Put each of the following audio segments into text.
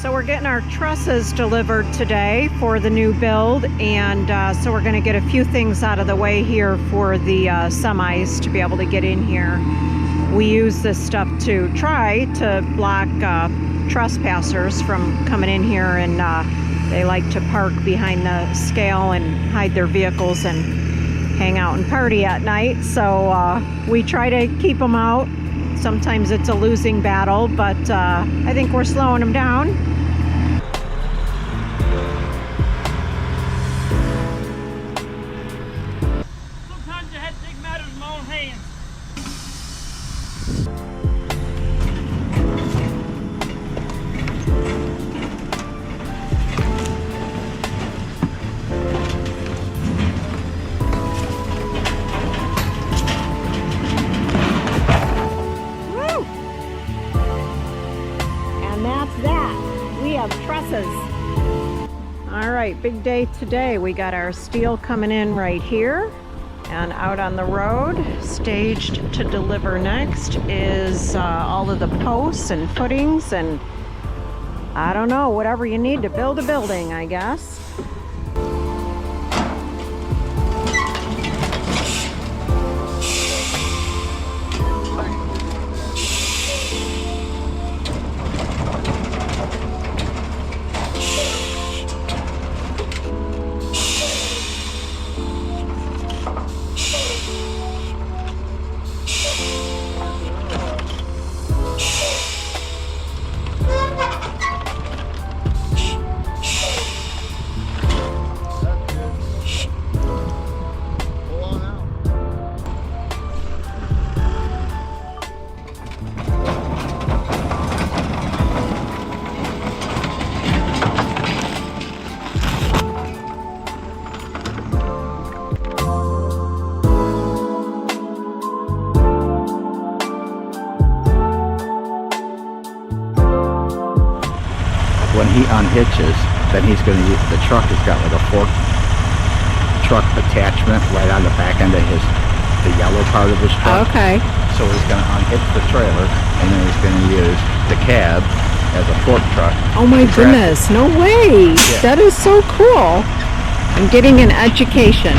So we're getting our trusses delivered today for the new build, and so we're going to get a few things out of the way here for the semis to be able to get in here. We use this stuff to try to block trespassers from coming in here, and they like to park behind the scale and hide their vehicles and hang out and party at night. So we try to keep them out. Sometimes it's a losing battle, but I think we're slowing them down. Sometimes you have to take matters in my own hands. And that's that. We have trusses. All right, big day today. We got our steel coming in right here, and out on the road, staged to deliver next, is all of the posts and footings and I don't know, whatever you need to build a building, I guess. When he unhitches, then he's going to use, the truck has got like a fork truck attachment right on the back end of the yellow part of his truck. Okay. So he's going to unhitch the trailer, and then he's going to use the cab as a fork truck. Oh my goodness, no way. Yeah. That is so cool. I'm getting an education.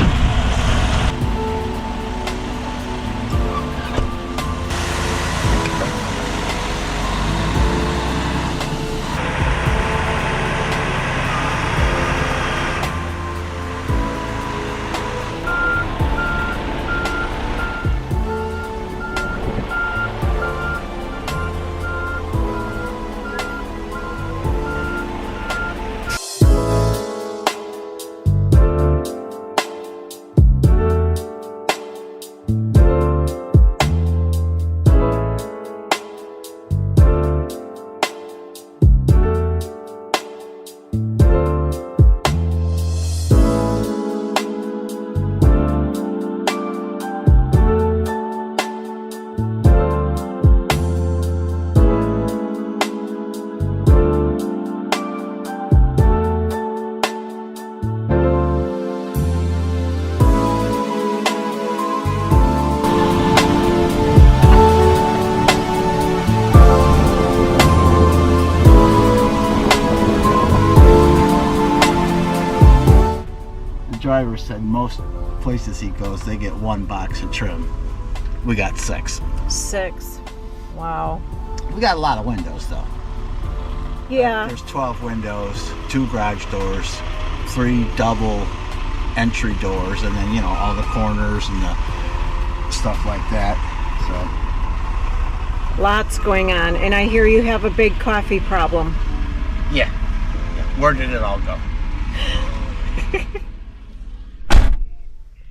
The driver said most places he goes, they get one box of trim. We got 6. 6. Wow. We got a lot of windows though. Yeah. There's 12 windows, 2 garage doors, 3 double entry doors, and then, you know, all the corners and the stuff like that. So Lots going on, and I hear you have a big coffee problem. yeah. Where did it all go?